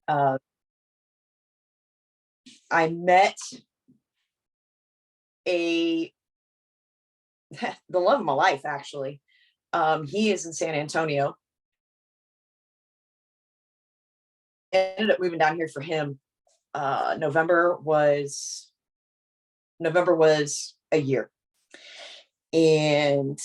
Uh, I met a the love of my life, actually. He is in San Antonio. Ended up moving down here for him. November was a year. And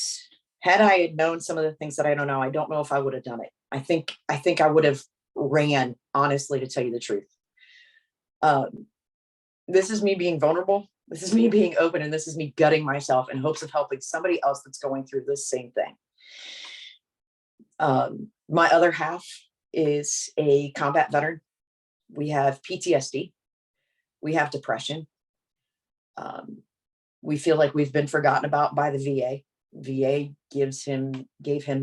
had I had known some of the things that I don't know, I don't know if I would have done it. I think I would have ran, honestly, to tell you the truth. Um, this is me being vulnerable. This is me being open, and this is me gutting myself in hopes of helping somebody else that's going through this same thing. My other half is a combat veteran. We have PTSD. We have depression. Um, we feel like we've been forgotten about by the VA. VA gave him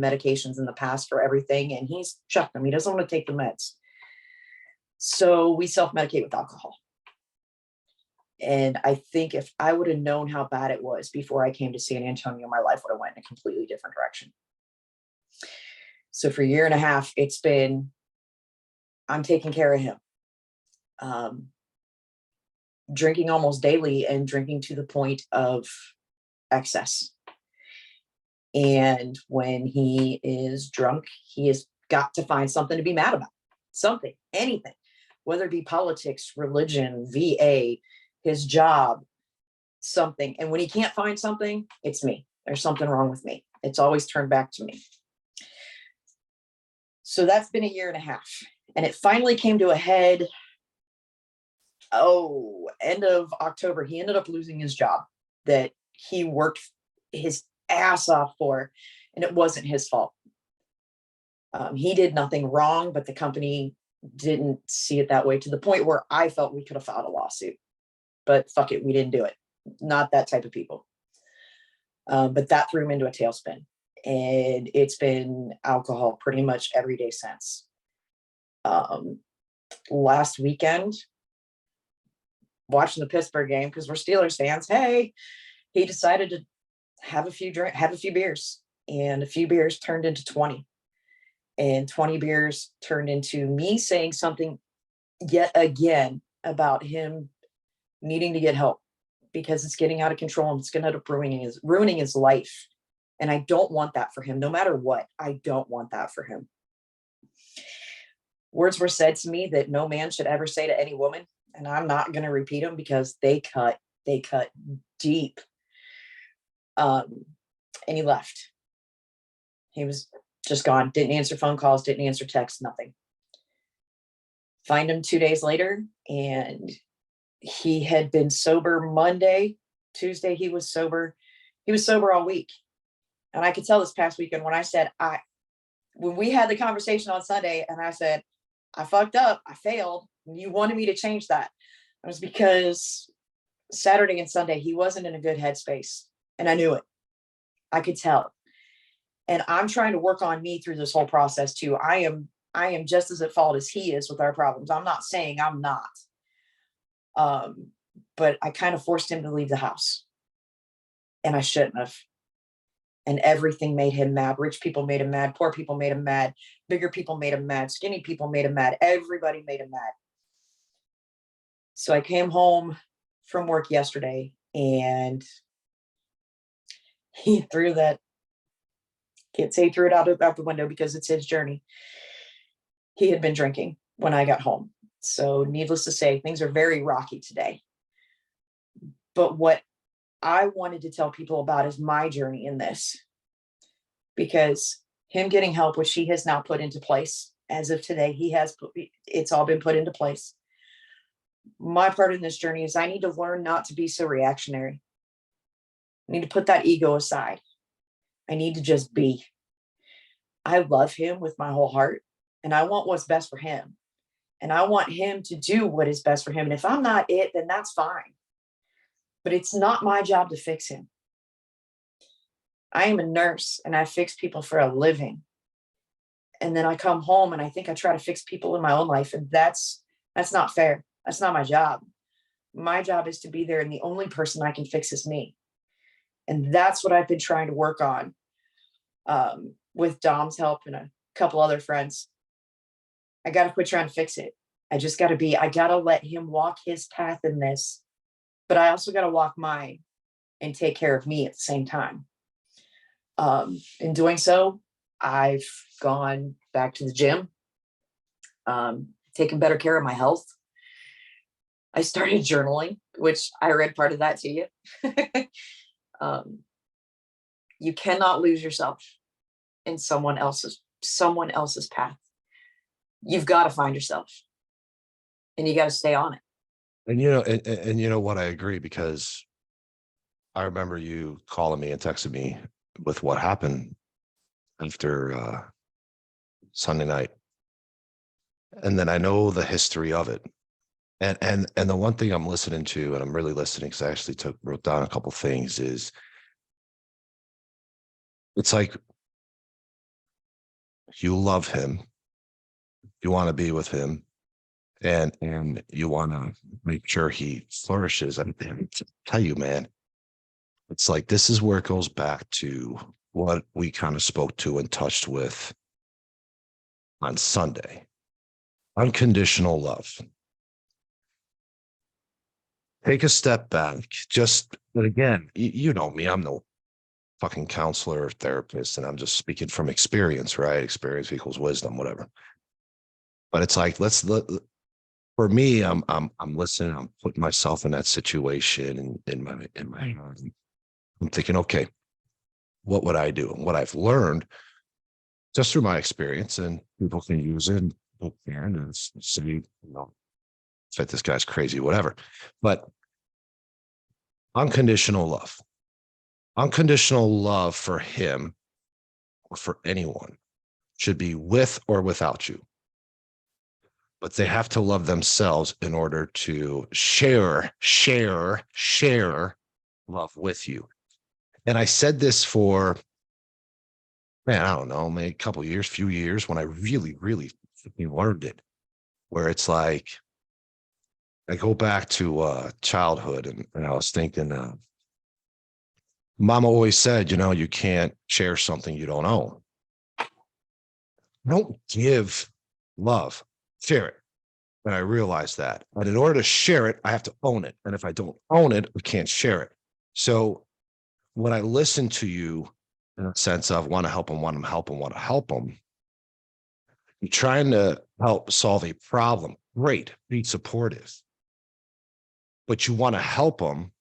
medications in the past for everything, and he's chucked them. He doesn't want to take the meds. So we self-medicate with alcohol. And I think if I would have known how bad it was before I came to San Antonio, my life would have went in a completely different direction. So for a year and a half, I'm taking care of him. Drinking almost daily and drinking to the point of excess. And when he is drunk, he has got to find something to be mad about. Something, anything, whether it be politics, religion, VA, his job, something. And when he can't find something, it's me. There's something wrong with me. It's always turned back to me. So that's been a year and a half. And it finally came to a head. End of October. He ended up losing his job that he worked his ass off for, and it wasn't his fault. He did nothing wrong, but the company didn't see it that way, to the point where I felt we could have filed a lawsuit. But fuck it, we didn't do it. Not that type of people. But that threw him into a tailspin. And it's been alcohol pretty much every day since. Last weekend, watching the Pittsburgh game, because we're Steelers fans, hey, he decided to have a few beers. And a few beers turned into 20. And 20 beers turned into me saying something yet again about him needing to get help, because it's getting out of control and it's going to end up ruining his life. And I don't want that for him. No matter what, I don't want that for him. Words were said to me that no man should ever say to any woman, and I'm not going to repeat them because they cut deep. And he left. He was just gone. Didn't answer phone calls, didn't answer texts, nothing. Find him 2 days later, and he had been sober Monday. Tuesday, he was sober. He was sober all week. And I could tell this past weekend when we had the conversation on Sunday, and I said, I fucked up, I failed, and you wanted me to change that. It was because Saturday and Sunday, he wasn't in a good headspace. And I knew it. I could tell. And I'm trying to work on me through this whole process too. I am just as at fault as he is with our problems. I'm not saying I'm not. But I kind of forced him to leave the house. And I shouldn't have. And everything made him mad. Rich people made him mad. Poor people made him mad. Bigger people made him mad. Skinny people made him mad. Everybody made him mad. So I came home from work yesterday, and he threw that, can't say he threw it out the window because it's his journey. He had been drinking when I got home. So needless to say, things are very rocky today. But what I wanted to tell people about is my journey in this, because him getting help, which he has now put into place as of today, it's all been put into place. My part in this journey is I need to learn not to be so reactionary. I need to put that ego aside. I need to just be. I love him with my whole heart, and I want what's best for him. And I want him to do what is best for him. And if I'm not it, then that's fine. But it's not my job to fix him. I am a nurse, and I fix people for a living. And then I come home and I think I try to fix people in my own life. And that's not fair. That's not my job. My job is to be there, and the only person I can fix is me. And that's what I've been trying to work on with Dom's help and a couple other friends. I got to quit trying to fix it. I got to let him walk his path in this, but I also got to walk mine and take care of me at the same time. In doing so, I've gone back to the gym, taken better care of my health. I started journaling, which I read part of that to you. um, you cannot lose yourself in someone else's path. You've got to find yourself, and you got to stay on it. And you know what, I agree, because I remember you calling me and texting me with what happened after Sunday night. And then I know the history of it. And the one thing I'm listening to, and I'm really listening because I actually wrote down a couple things, is it's like you love him, you want to be with him, and you want to make sure he flourishes. And I tell you, man, it's like this is where it goes back to what we kind of spoke to and touched with on Sunday. Unconditional love. Take a step back. But again, you know me, I'm no fucking counselor or therapist, and I'm just speaking from experience, right? Experience equals wisdom, whatever. But it's like, for me, I'm listening, I'm putting myself in that situation, and in my I'm thinking, okay, what would I do? And what I've learned just through my experience, and people can use it and say, fit this guy's crazy, whatever. But unconditional love. Unconditional love for him or for anyone should be with or without you. But they have to love themselves in order to share love with you. And I said this for, man, I don't know, maybe a couple years, few years, when I really, really learned it, where it's like, I go back to childhood, and I was thinking, Mama always said, you can't share something you don't own. Don't give love, share it. And I realized that. But in order to share it, I have to own it. And if I don't own it, we can't share it. So when I listen to you in a sense of want to help them, want to help them, want to help them, you're trying to help solve a problem. Great, be supportive. But you want to help them.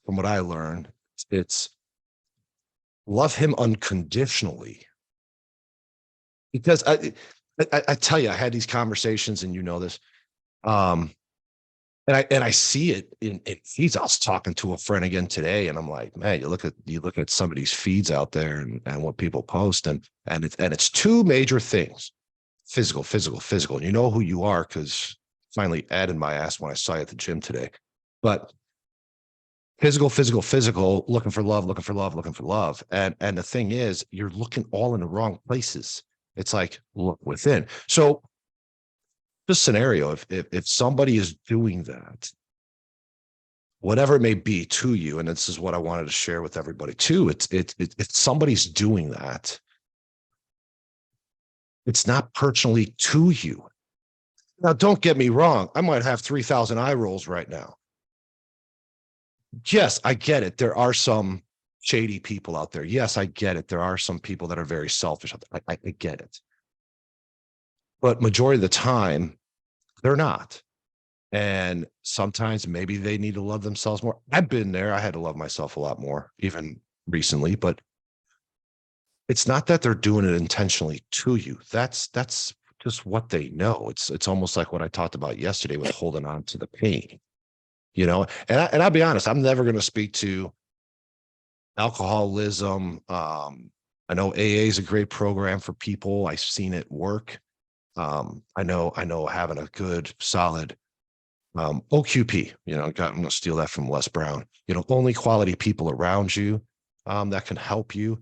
From what I learned, it's love him unconditionally. Because I tell you, I had these conversations, and you know this, and I see it in feeds. I was talking to a friend again today, and I'm like, man, you look at some of these feeds out there, and what people post, and it's two major things: physical. And you know who you are, because finally added my ass when I saw you at the gym today. But physical, looking for love. And the thing is, you're looking all in the wrong places. It's like, look within. So this scenario, if somebody is doing that, whatever it may be to you, and this is what I wanted to share with everybody too, if somebody's doing that, it's not personally to you. Now, don't get me wrong. I might have 3,000 eye rolls right now. Yes, I get it. There are some shady people out there. Yes, I get it. There are some people that are very selfish out there. I get it. But majority of the time, they're not. And sometimes maybe they need to love themselves more. I've been there. I had to love myself a lot more, even recently. But it's not that they're doing it intentionally to you. That's just what they know. It's almost like what I talked about yesterday with holding on to the pain. And I'll be honest, I'm never going to speak to alcoholism. I know AA is a great program for people. I've seen it work. I know having a good, solid OQP, I'm going to steal that from Les Brown, only quality people around you that can help you.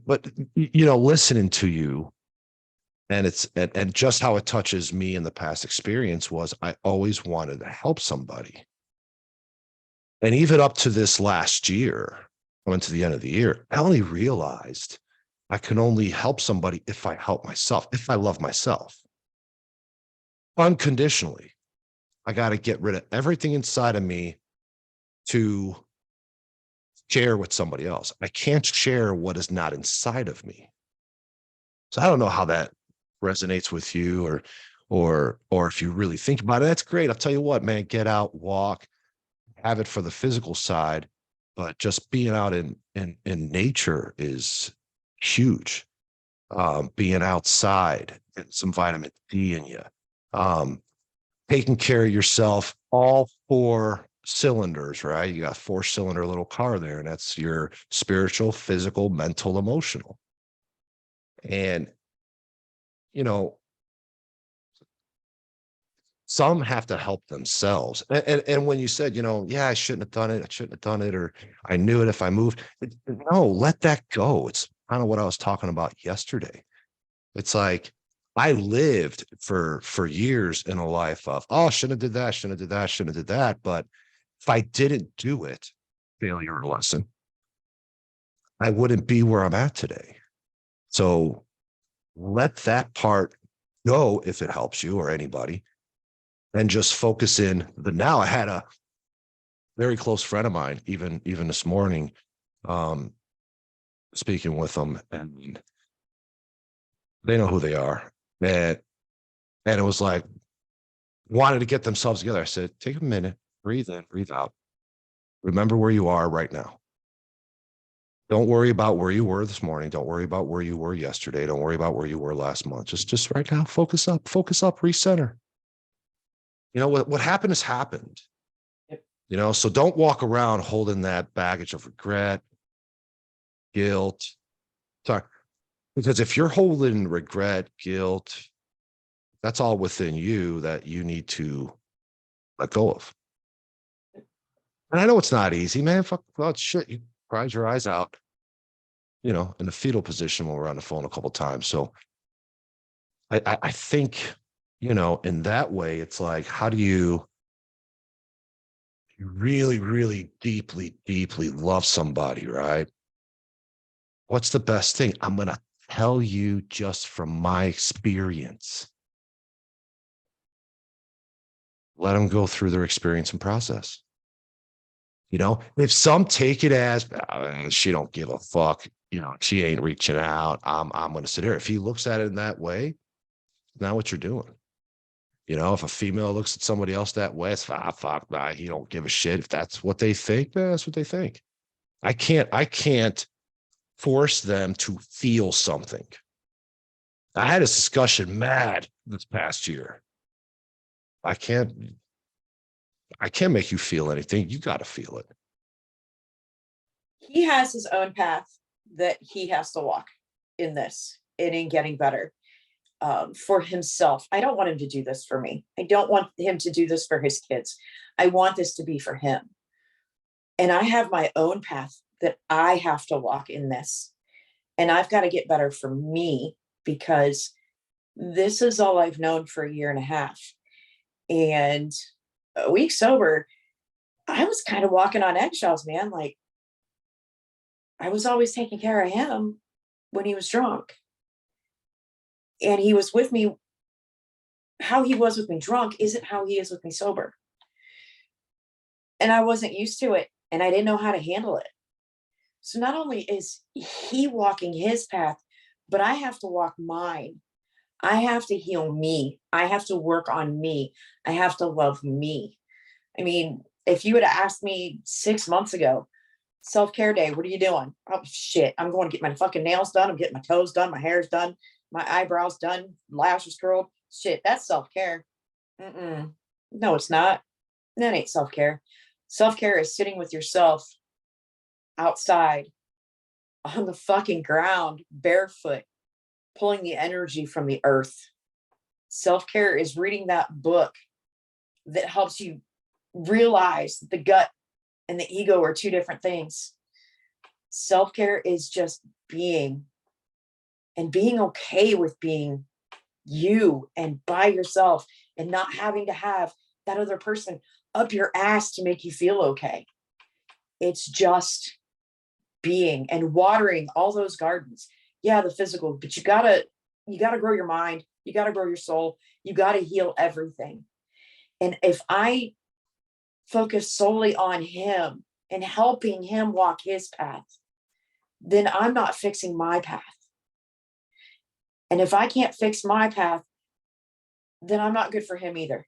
But, listening to you, and just how it touches me in the past experience was I always wanted to help somebody. And even up to this last year, coming to the end of the year, I only realized I can only help somebody if I help myself, if I love myself. unconditionally. I got to get rid of everything inside of me to share with somebody else. I can't share what is not inside of me. So I don't know how that resonates with you, or if you really think about it, that's great. I'll tell you what, man, get out, walk, have it for the physical side, but just being out in nature is huge. Being outside, getting some vitamin D in you, um, taking care of yourself, all four cylinders, right? You got 4-cylinder little car there, and that's your spiritual, physical, mental, emotional. And, you know, some have to help themselves. And when you said, yeah, I shouldn't have done it, I shouldn't have done it, or I knew it if I moved. No, let that go. It's kind of what I was talking about yesterday. It's like I lived for years in a life of, oh, shouldn't have did that, shouldn't have did that, shouldn't have did that. But if I didn't do it, failure or lesson, I wouldn't be where I'm at today. So let that part go if it helps you or anybody, and just focus in the now. I had a very close friend of mine, even this morning, um, speaking with them, and they know who they are. And it was like, wanted to get themselves together. I said, take a minute, breathe in, breathe out. Remember where you are right now. Don't worry about where you were this morning. Don't worry about where you were yesterday. Don't worry about where you were last month. Just right now, focus up, recenter. What happened has happened. Yep. So don't walk around holding that baggage of regret, guilt. Sorry. Because if you're holding regret, guilt, that's all within you that you need to let go of. And I know it's not easy, man. Fuck, well, shit. You cries your eyes out, in the fetal position when we're on the phone a couple times. So I think, in that way, it's like, how do you really, really deeply, deeply love somebody, right? What's the best thing? I'm going to tell you just from my experience. Let them go through their experience and process. If some take it as, she don't give a fuck, she ain't reaching out, I'm going to sit here. If he looks at it in that way, not what you're doing. If a female looks at somebody else that way, it's fuck, nah, he don't give a shit. If that's what they think, that's what they think. I can't force them to feel something. I had a discussion mad this past year. I can't make you feel anything. You got to feel it. He has his own path that he has to walk in this and in getting better for himself. I don't want him to do this for me. I don't want him to do this for his kids. I want this to be for him. And I have my own path that I have to walk in this. And I've got to get better for me, because this is all I've known for a year and a half. And a week sober, I was kind of walking on eggshells, man. Like, I was always taking care of him when he was drunk. And he was with me. How he was with me drunk isn't how he is with me sober. And I wasn't used to it, and I didn't know how to handle it. So not only is he walking his path, but I have to walk mine. I have to heal me. I have to work on me. I have to love me. I mean, if you would have asked me 6 months ago, self-care day, what are you doing? Oh, shit. I'm going to get my fucking nails done. I'm getting my toes done. My hair's done. My eyebrows done. Lashes curled. Shit, that's self-care. Mm-mm. No, it's not. That ain't self-care. Self-care is sitting with yourself outside on the fucking ground, barefoot, pulling the energy from the earth. Self-care is reading that book that helps you realize that the gut and the ego are two different things. Self-care is just being, and being okay with being you and by yourself, and not having to have that other person up your ass to make you feel okay. It's just being and watering all those gardens. Yeah, the physical, but you gotta grow your mind. You gotta grow your soul. You got to heal everything. And if I focus solely on him and helping him walk his path, then I'm not fixing my path. And if I can't fix my path, then I'm not good for him either.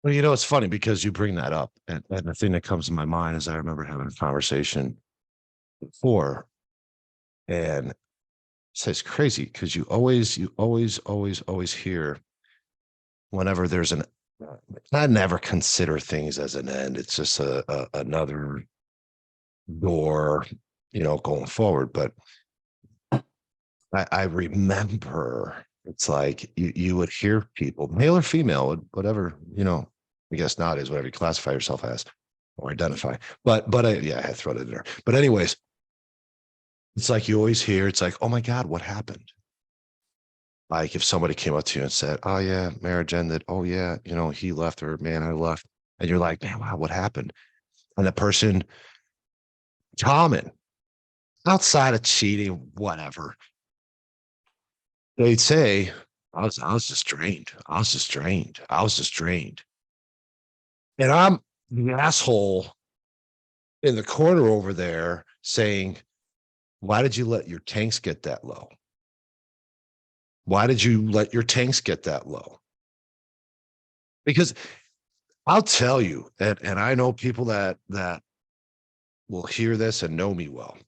Well, it's funny because you bring that up. And the thing that comes to my mind is I remember having a conversation before, and it's crazy because you always hear whenever there's an, I never consider things as an end. It's just another door, going forward. But I remember it's like you would hear people, male or female, whatever, I guess nowadays, whatever you classify yourself as or identify. But yeah, I had thrown it in there. But anyways, it's like you always hear, it's like, oh my God, what happened? Like if somebody came up to you and said, oh yeah, marriage ended. Oh yeah, he left or man, I left. And you're like, man, wow, what happened? And the person, common, outside of cheating, whatever, they'd say, I was just drained. I was just drained. I was just drained. And I'm the asshole in the corner over there saying, why did you let your tanks get that low? Why did you let your tanks get that low? Because I'll tell you, and I know people that will hear this and know me well.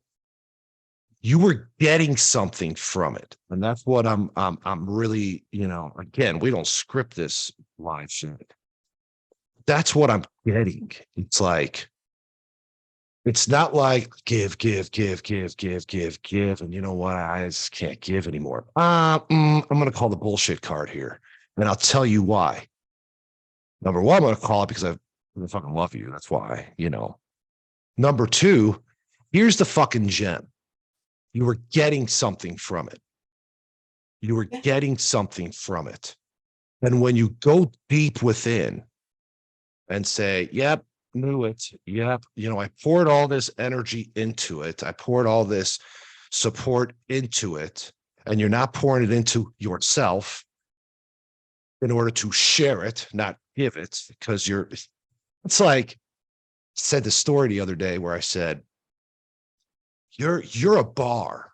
You were getting something from it. And that's what I'm really, again, we don't script this live shit. That's what I'm getting. It's like, it's not like give, give, give, give, give, give, give. And you know what? I just can't give anymore. I'm going to call the bullshit card here. And I'll tell you why. Number one, I'm going to call it because I fucking love you. That's why, Number two, here's the fucking gem. You were getting something from it. You were getting something from it. And when you go deep within and say, yep, knew it. Yep. I poured all this energy into it. I poured all this support into it. And you're not pouring it into yourself in order to share it, not give it, because it's like I said the story the other day where I said, you're a bar.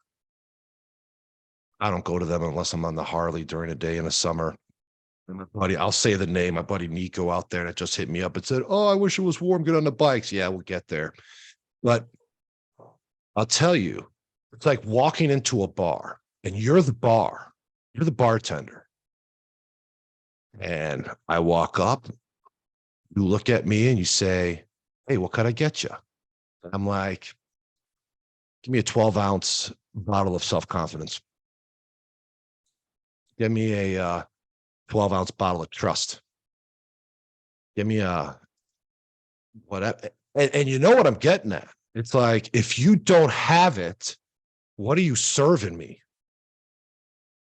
I don't go to them unless I'm on the Harley during the day in the summer. And my buddy, I'll say the name, my buddy Nico out there that just hit me up and said, oh, I wish it was warm. Get on the bikes. Yeah, we'll get there. But I'll tell you, it's like walking into a bar and you're the bar, you're the bartender. And I walk up, you look at me and you say, hey, what can I get you? And I'm like, give me a 12-ounce bottle of self-confidence. Give me a 12-ounce bottle of trust. Give me a whatever. And you know what I'm getting at? It's like, if you don't have it, what are you serving me?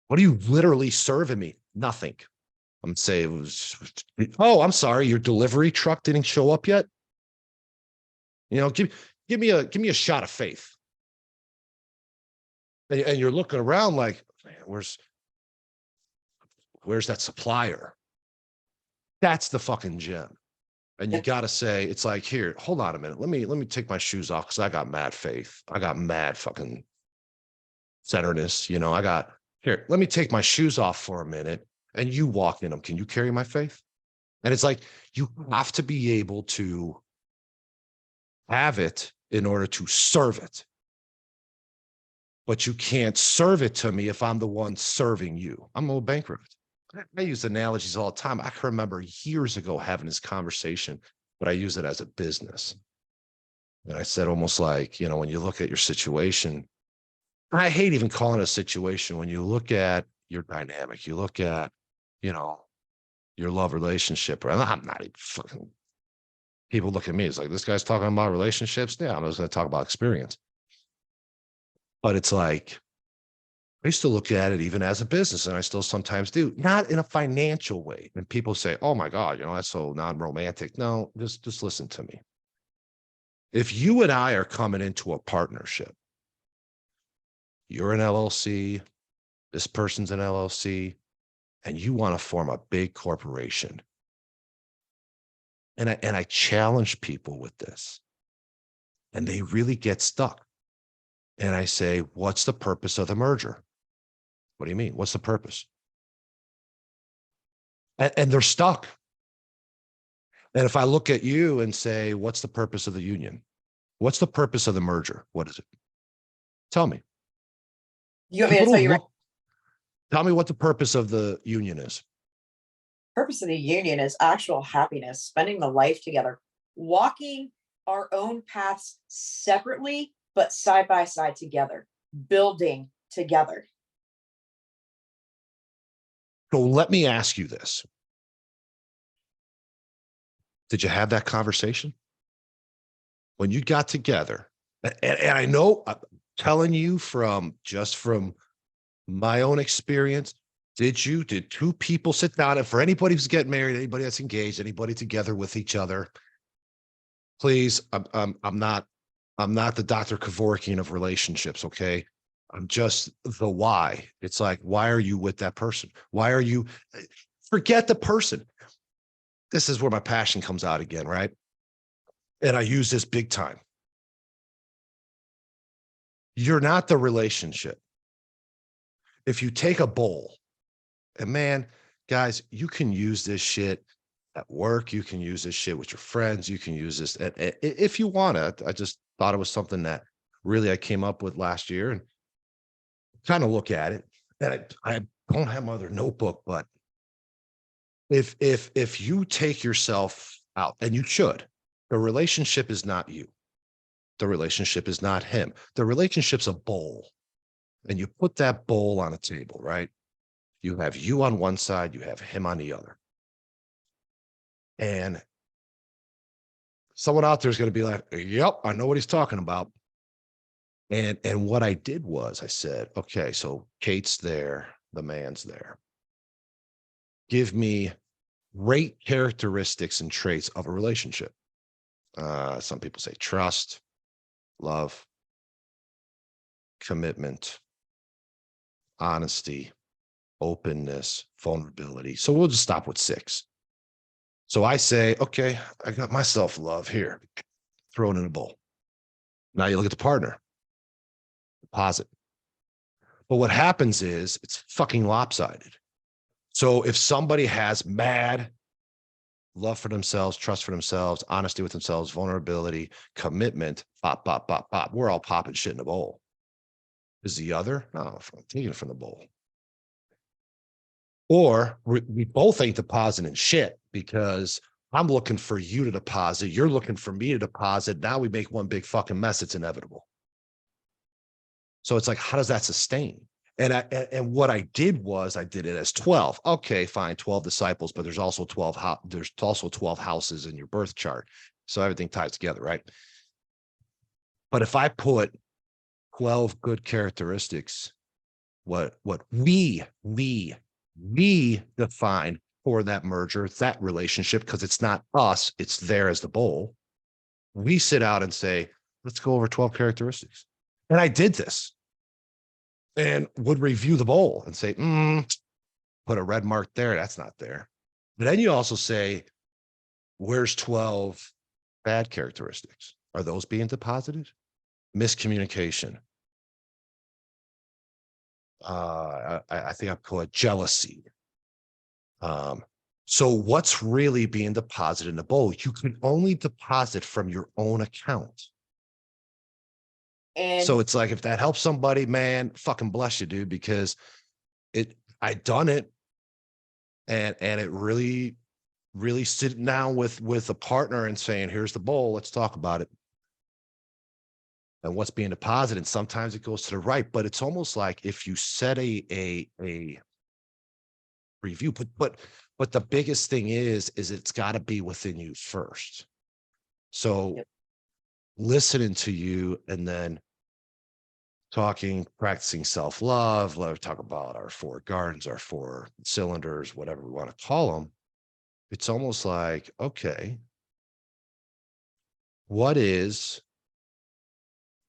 What are you literally serving me? Nothing. I'm saying it was, oh, I'm sorry, your delivery truck didn't show up yet. Give me a shot of faith. And you're looking around like, man, where's that supplier? That's the fucking gem. And you got to say, it's like, here, hold on a minute. Let me take my shoes off because I got mad faith. I got mad fucking centerness. Here, let me take my shoes off for a minute and you walk in them. Can you carry my faith? And it's like, you have to be able to have it in order to serve it. But you can't serve it to me if I'm the one serving you. I'm a little bankrupt. I use analogies all the time. I can remember years ago having this conversation, but I use it as a business. And I said, almost like, when you look at your situation, I hate even calling it a situation. When you look at your dynamic, you look at, your love relationship, or I'm not even fucking, people look at me. It's like, this guy's talking about relationships. Yeah, I'm just going to talk about experience. But it's like, I used to look at it even as a business, and I still sometimes do, not in a financial way. And people say, oh my God, that's so non-romantic. No, just listen to me. If you and I are coming into a partnership, you're an LLC, this person's an LLC, and you want to form a big corporation. And I challenge people with this, and they really get stuck. And I say, what's the purpose of the merger? What do you mean? What's the purpose? And they're stuck. And if I look at you and say, what's the purpose of the union? What's the purpose of the merger? What is it? Tell me. You want me to People tell don't you right? look. Tell me what the purpose of the union is. Purpose of the union is actual happiness, spending the life together, walking our own paths separately, but side by side together, building together. So let me ask you this. Did you have that conversation when you got together? And I know I'm telling you from my own experience. Did two people sit down? And for anybody who's getting married, anybody that's engaged, anybody together with each other, please, I'm not the Dr. Kevorkian of relationships. Okay. I'm just the why. It's like, why are you with that person? Why are you, forget the person. This is where my passion comes out again, right? And I use this big time. You're not the relationship. If you take a bowl, and man, guys, you can use this shit at work. You can use this shit with your friends. You can use this if you want to. I just thought it was something that really I came up with last year and kind of look at it. And I don't have my other notebook, but if you take yourself out, and you should, the relationship is not you. The relationship is not him. The relationship's a bowl. And you put that bowl on a table, right? You have you on one side, you have him on the other. And someone out there is going to be like, yep, I know what he's talking about. And what I did was I said, okay, so Kate's there, the man's there. Give me great characteristics and traits of a relationship. Some people say trust, love, commitment, honesty, openness, vulnerability. So we'll just stop with 6. So I say, okay, I got my self-love here. Throw it in a bowl. Now you look at the partner, deposit. But what happens is it's fucking lopsided. So if somebody has mad love for themselves, trust for themselves, honesty with themselves, vulnerability, commitment, pop, pop, pop, pop, we're all popping shit in the bowl. Is the other? No, I'm taking it from the bowl. Or we both ain't depositing shit because I'm looking for you to deposit. You're looking for me to deposit. Now we make one big fucking mess. It's inevitable. So it's like, how does that sustain? And what I did was I did it as 12. Okay, fine, 12 disciples, but there's also 12 houses in your birth chart. So everything ties together, right? But if I put 12 good characteristics, what we define for that merger, that relationship, because it's not us, it's there as the bowl. We sit out and say, let's go over 12 characteristics. And I did this and would review the bowl and say, put a red mark there. That's not there. But then you also say, where's 12 bad characteristics? Are those being deposited? Miscommunication. I think I call it jealousy. So what's really being deposited in the bowl? You can only deposit from your own account. And So it's like, if that helps somebody, man, fucking bless you, dude, because I done it, and it really sitting down with a partner and saying, here's the bowl, let's talk about it. And what's being deposited. Sometimes it goes to the right, but it's almost like if you set a review, but the biggest thing is it's got to be within you first. So Yep. listening to you and then practicing self-love, let us talk about our 4 gardens, our 4 cylinders, whatever we want to call them. It's almost like, okay, what is,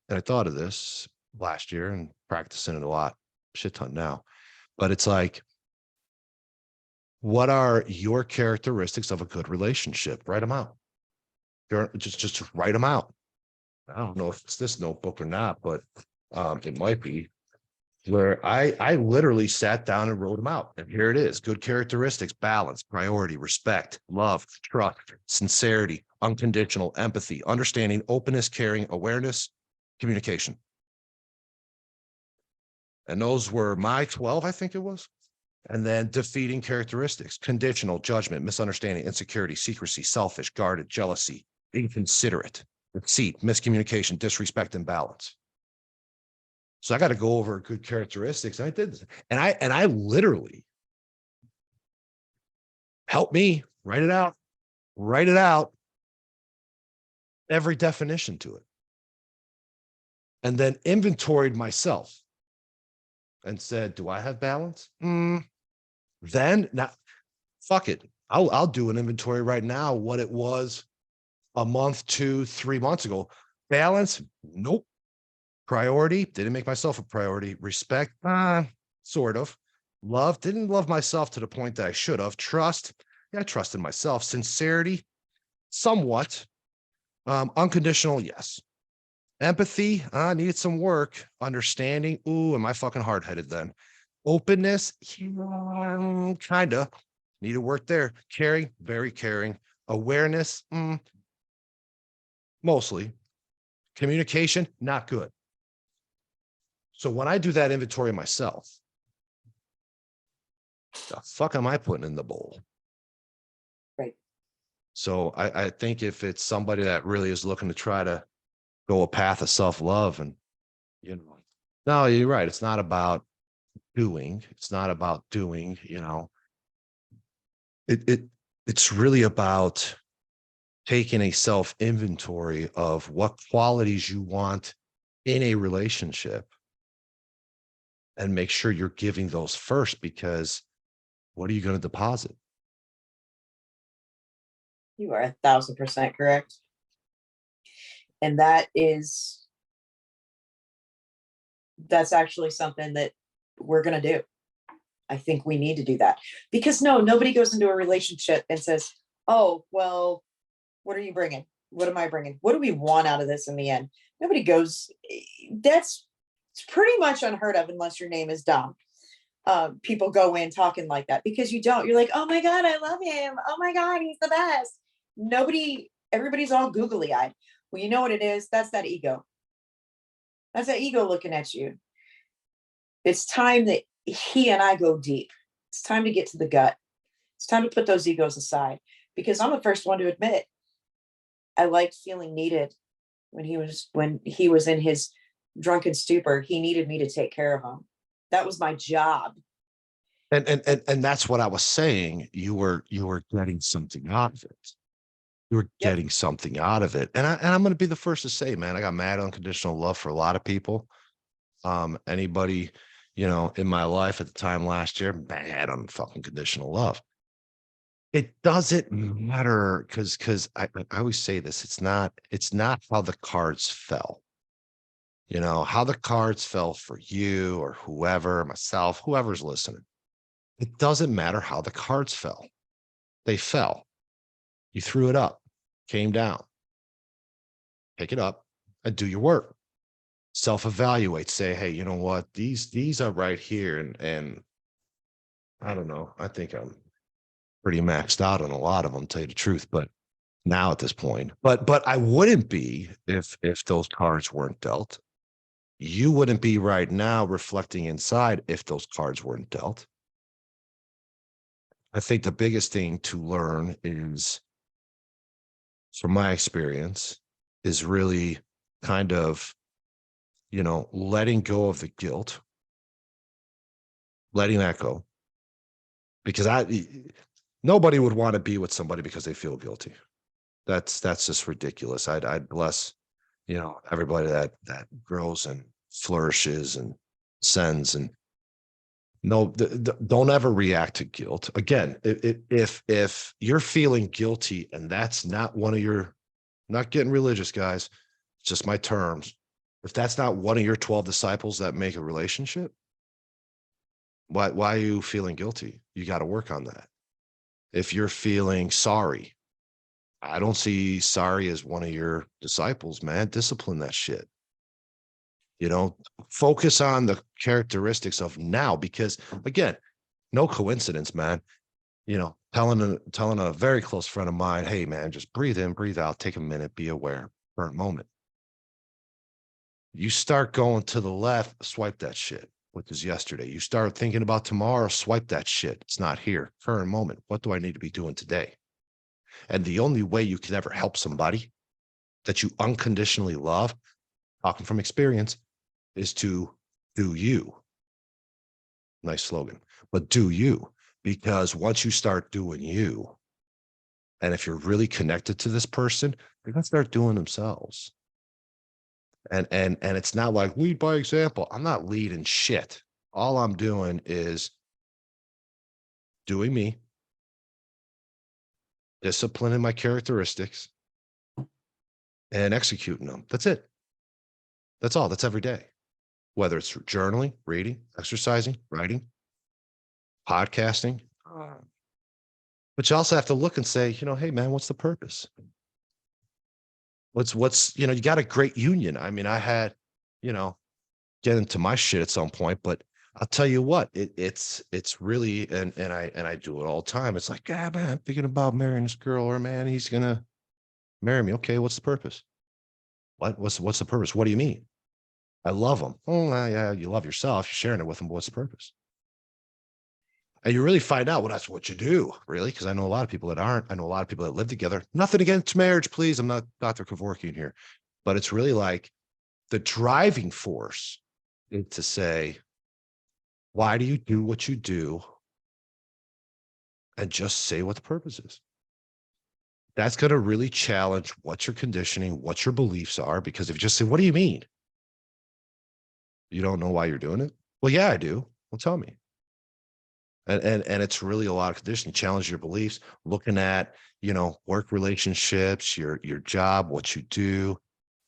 and I thought of this last year and practicing it a lot, shit ton now, but it's like, What are your characteristics of a good relationship? Write them out. Just write them out. I don't know if it's this notebook or not, but it might be, where I literally sat down and wrote them out. And here it is: good characteristics: balance, priority, respect, love, trust, sincerity, unconditional, empathy, understanding, openness, caring, awareness, communication. And those were my 12, I think it was. And then defeating characteristics: conditional, judgment, misunderstanding, insecurity, secrecy, selfish, guarded, jealousy, inconsiderate, deceit, miscommunication, disrespect, and balance. So I got to go over good characteristics. I did. And I literally, help me write it out, every definition to it. And then inventoried myself and said, do I have balance? Then now, fuck it. I'll do an inventory right now, what it was a month, 2, 3 months ago. Balance, nope. Priority, didn't make myself a priority. Respect, sort of. Love, didn't love myself to the point that I should have. Trust, yeah, I trusted myself. Sincerity, somewhat. Unconditional, yes. Empathy, needed some work. Understanding, ooh, am I fucking hard-headed then? Openness, kind of. Needed work there. Caring, very caring. Awareness, mostly. Communication, not good. So when I do that inventory myself, the fuck am I putting in the bowl? Right. So I think if it's somebody that really is looking to try to go a path of self-love, and, you know, no, you're right. It's not about doing. It's not about doing, it's really about taking a self inventory of what qualities you want in a relationship, and make sure you're giving those first, because what are you going to deposit? You are 1,000% correct. And that's actually something that we're going to do. I think we need to do that, because nobody goes into a relationship and says, oh, well, what are you bringing? What am I bringing? What do we want out of this in the end? Nobody goes, it's pretty much unheard of unless your name is Dom. People go in talking like that, because you don't. You're like, oh my God, I love him. Oh my God, he's the best. Everybody's all googly eyed. Well, you know what it is? That's that ego. That's that ego looking at you. It's time that he and I go deep. It's time to get to the gut. It's time to put those egos aside, because I'm the first one to admit I liked feeling needed when he was in his drunken stupor. He needed me to take care of him. That was my job. And that's what I was saying. You were getting something out of it. You were Yep. getting something out of it. And I'm going to be the first to say, man, I got mad unconditional love for a lot of people. Anybody, in my life at the time last year, bad on fucking conditional love. It doesn't matter, because I always say this. It's not how the cards fell. How the cards fell for you or whoever, myself, whoever's listening. It doesn't matter how the cards fell. They fell. You threw it up, came down. Pick it up and do your work. Self-evaluate. Say, hey, you know what? These are right here. And I don't know. I think I'm pretty maxed out on a lot of them, to tell you the truth. But now at this point, but I wouldn't be if those cards weren't dealt. You wouldn't be right now reflecting inside if those cards weren't dealt. I think the biggest thing to learn is, from my experience, is really kind of, letting go of the guilt, letting that go. Because nobody would want to be with somebody because they feel guilty. That's just ridiculous. I'd bless, everybody that grows and flourishes and sends. And no, don't ever react to guilt. Again, if you're feeling guilty and that's not one of your, not getting religious, guys, it's just my terms. If that's not one of your 12 disciples that make a relationship, why are you feeling guilty? You got to work on that. If you're feeling sorry, I don't see sorry as one of your disciples, man. Discipline that shit. Focus on the characteristics of now, because again, no coincidence, man. Telling a very close friend of mine, hey man, just breathe in, breathe out, take a minute, be aware, current moment. You start going to the left, swipe that shit, which is yesterday. You start thinking about tomorrow, swipe that shit. It's not here. Current moment. What do I need to be doing today? And the only way you can ever help somebody that you unconditionally love, talking from experience, is to do you. Nice slogan, but do you, because once you start doing you, and if you're really connected to this person, they're gonna start doing themselves. And it's not like lead by example. I'm not leading shit. All I'm doing is doing me, disciplining my characteristics, and executing them. That's it. That's all. That's every day. Whether it's through journaling, reading, exercising, writing, podcasting. But you also have to look and say, hey man, what's the purpose? You got a great union. I mean, I had, you know, get into my shit at some point, but I'll tell you what, it's really, and I do it all the time. It's like, man, I'm thinking about marrying this girl, or man, he's gonna marry me. Okay, what's the purpose? What's the purpose? What do you mean? I love him. Oh, yeah, you love yourself. You're sharing it with him. But what's the purpose? And you really find out, well, that's what you do, really, because I know a lot of people that aren't. I know a lot of people that live together. Nothing against marriage, please. I'm not Dr. Kevorkian here, but it's really like the driving force is to say, why do you do what you do? And just say what the purpose is. That's going to really challenge what your conditioning, what your beliefs are, because if you just say, what do you mean? You don't know why you're doing it? Well, yeah, I do. Well, tell me. And it's really a lot of conditioning. Challenge your beliefs, looking at, work relationships, your job, what you do,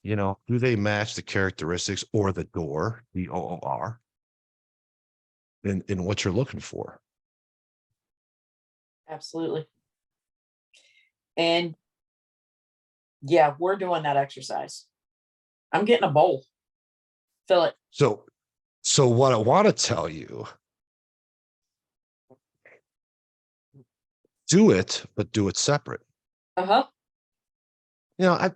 do they match the characteristics or the door, the OOR, in what you're looking for? Absolutely. And yeah, we're doing that exercise. I'm getting a bowl. Fill it. So what I want to tell you, do it, but do it separate. Uh-huh. You know, I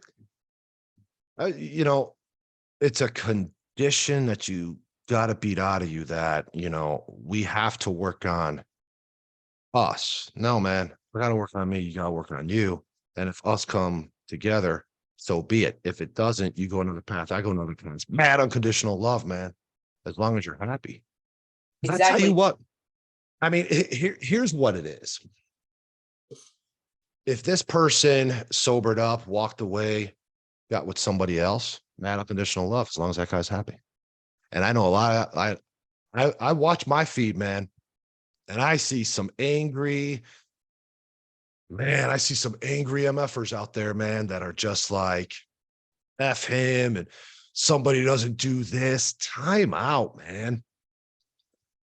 it's a condition that you got to beat out of you that, we have to work on us. No, man, I got to work on me. You got to work on you. And if us come together, so be it. If it doesn't, you go another path. I go another path. It's mad unconditional love, man. As long as you're happy. 'Cause I tell you Exactly. what, I mean, here's what it is. If this person sobered up, walked away, got with somebody else, mad unconditional love, as long as that guy's happy. And I know a lot of, I watch my feed, man, and I see some angry, MFers out there, man, that are just like, F him, and somebody doesn't do this. Time out, man.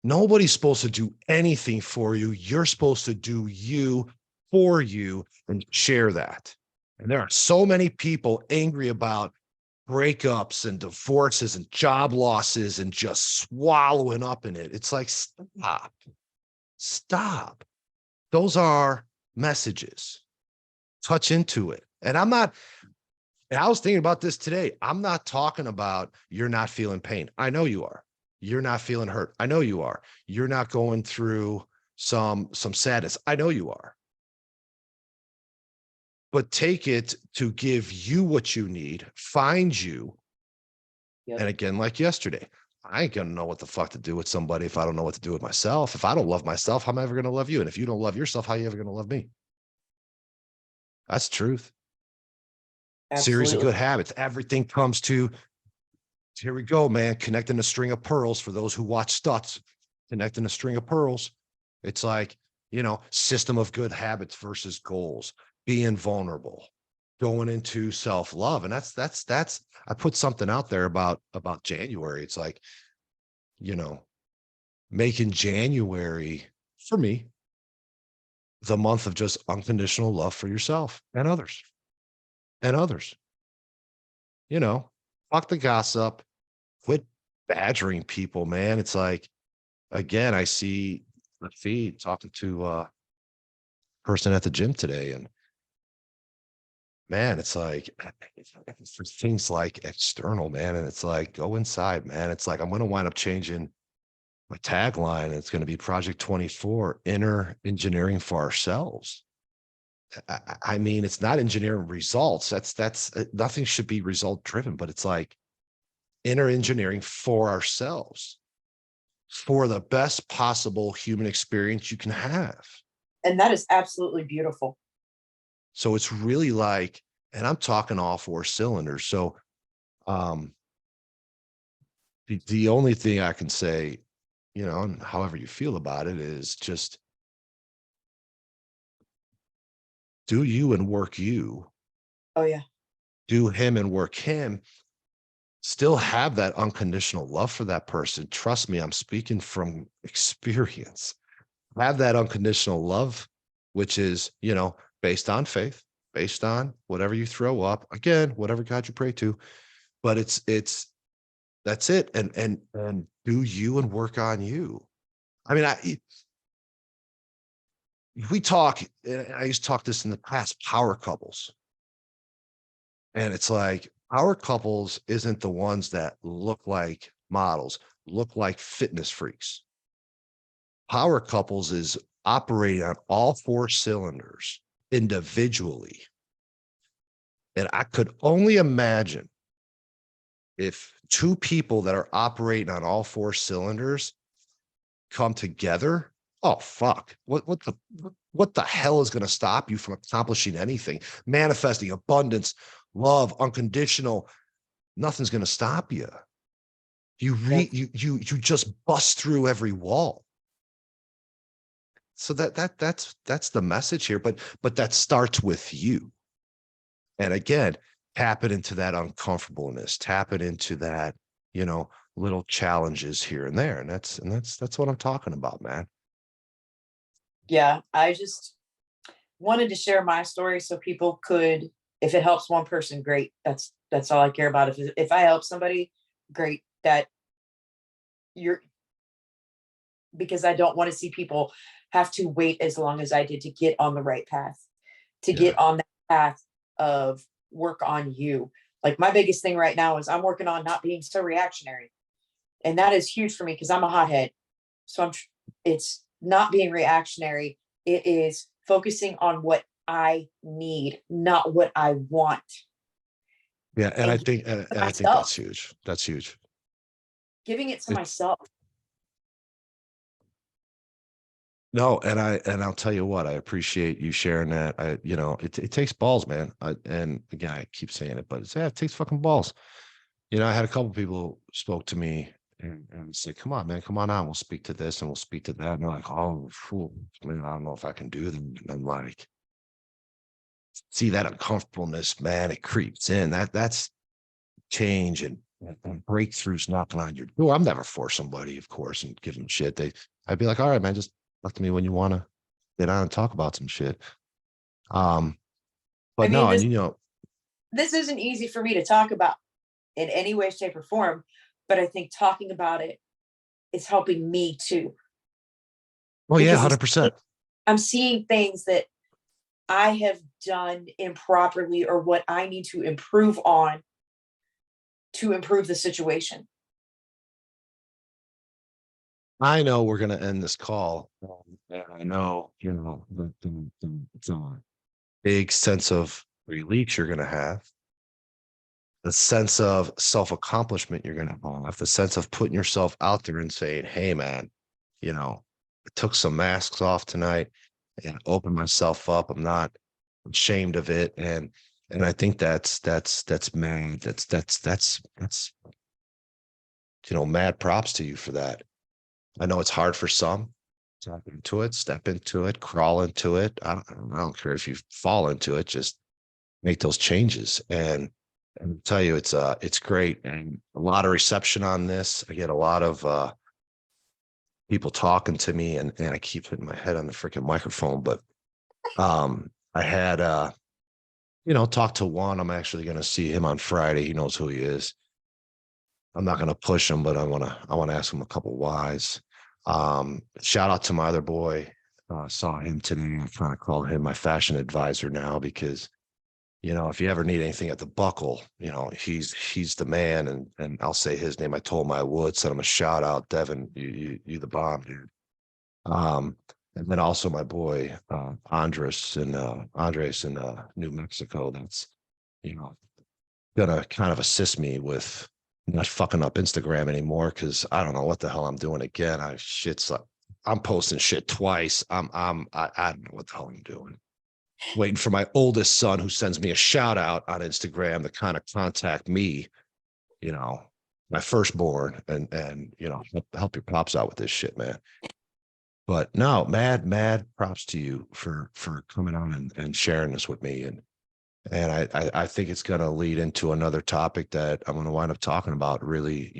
Nobody's supposed to do anything for you. You're supposed to do you for you and share that. And there are so many people angry about breakups and divorces and job losses and just swallowing up in it. It's like, stop. Those are messages. Touch into it. And I was thinking about this today. I'm not talking about you're not feeling pain. I know you are. You're not feeling hurt. I know you are. You're not going through some sadness. I know you are. But take it to give you what you need, find you. Yep. And again, like yesterday, I ain't gonna know what the fuck to do with somebody if I don't know what to do with myself. If I don't love myself, how am I ever gonna love you? And if you don't love yourself, how are you ever gonna love me? That's the truth. Series of Absolutely. good habits. Everything comes to, here we go, man. Connecting a string of pearls for those who watch Stutz. Connecting a string of pearls. It's like, system of good habits versus goals, being vulnerable, going into self-love. And that's I put something out there about January. It's like, making January for me the month of just unconditional love for yourself and others and others. You know, fuck the gossip, quit badgering people, man. It's like, again, I see the feed talking to person at the gym today, and man, it's like for things like external, man. And it's like, go inside, man. It's like I'm gonna wind up changing my tagline. It's gonna be Project 24, inner engineering for ourselves. I mean, it's not engineering results. That's nothing should be result driven, but it's like inner engineering for ourselves for the best possible human experience you can have. And that is absolutely beautiful. So it's really like, and I'm talking all four cylinders. So um the only thing I can say, you know, and however you feel about it, is just do you and work you, Oh yeah. do him and work him, still have that unconditional love for that person. Trust me, I'm speaking from experience. Have that unconditional love, which is, you know, based on faith, based on whatever you throw up, again, whatever God you pray to, but it's that's it. And do you and work on you. I mean, we talk, I used to talk this in the past, power couples. And it's like power couples isn't the ones that look like models, look like fitness freaks. Power couples is operating on all four cylinders individually. And I could only imagine if two people that are operating on all four cylinders come together. Oh fuck. What the hell is going to stop you from accomplishing anything? Manifesting abundance, love, unconditional. Nothing's going to stop you. Yes. You just bust through every wall. So that's the message here, but that starts with you. And again, tap it into that uncomfortableness, tap it into that, you know, little challenges here and there. And that's what I'm talking about, man. Yeah. I just wanted to share my story so people could, if it helps one person, great. That's all I care about. If I help somebody, great. That you're, because I don't want to see people have to wait as long as I did to get on the right path, to Yeah. get on that path of work on you. Like my biggest thing right now is I'm working on not being so reactionary. And that is huge for me because I'm a hothead. So it's not being reactionary. It is focusing on what I need, not what I want. Yeah. And And I giving think, it to and I think myself, that's huge. That's huge. giving it to It, myself. no, and I'll tell you what, I appreciate you sharing that. You know, it takes balls, man. And again, I keep saying it, but yeah, it takes fucking balls. You know, I had a couple people who spoke to me and said, "Come on, man, come on out. We'll speak to this and we'll speak to that." And they're like, "Oh, fool, man, I don't know if I can do that." And I'm like, see that uncomfortableness, man, it creeps in. That's change and breakthroughs knocking on your door. I'm never for somebody, of course, and give them shit. I'd be like, all right, man, just talk to me when you want to get on and talk about some shit. Um, I but mean, no, and you know, this isn't easy for me to talk about in any way, shape, or form, but I think talking about it is helping me too. oh yeah, Because 100%. I'm seeing things that I have done improperly or what I need to improve on to improve the situation. I know we're gonna end this call. And I know, you know, the big sense of relief you're gonna have, the sense of self-accomplishment you're gonna have, the sense of putting yourself out there and saying, hey man, you know, I took some masks off tonight and opened myself up. I'm not ashamed of it. And I think that's man, that's you know, mad props to you for that. I know it's hard for some. Tap into it, step into it, crawl into it. I don't care if you fall into it, just make those changes. And I'll tell you, it's great. And a lot of reception on this. I get a lot of people talking to me and I keep hitting my head on the freaking microphone, but I had, talked to one. I'm actually going to see him on Friday. He knows who he is. I'm not going to push him, but I want to ask him a couple whys. Shout out to my other boy. Saw him today. I'm trying to call him my fashion advisor now because, if you ever need anything at the Buckle, he's the man. And I'll say his name. I told him I would. Send him a shout out, Devin. You the bomb, dude. And then also my boy Andres in New Mexico. That's you know gonna kind of assist me with not fucking up Instagram anymore because I don't know what the hell I'm doing again. I'm posting shit twice. I don't know what the hell I'm doing. Waiting for my oldest son who sends me a shout out on Instagram to kind of contact me, you know, my firstborn and help your pops out with this shit, man. But no, mad props to you for coming on and sharing this with me. And I think it's going to lead into another topic that I'm going to wind up talking about, really,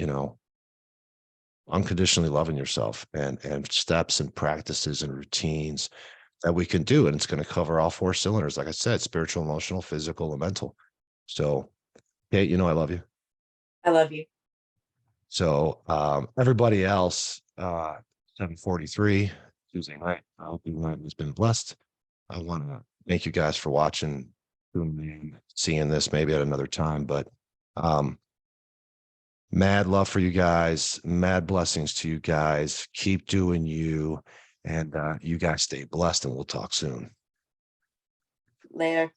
unconditionally loving yourself and steps and practices and routines that we can do. And it's going to cover all four cylinders. Like I said, spiritual, emotional, physical, and mental. So, Kate, I love you. I love you. So everybody else, 7:43 Tuesday night. I hope everyone has been blessed. I want to thank you guys for watching, tuning in, seeing this maybe at another time. But mad love for you guys, mad blessings to you guys. Keep doing you, and you guys stay blessed, and we'll talk soon. Later.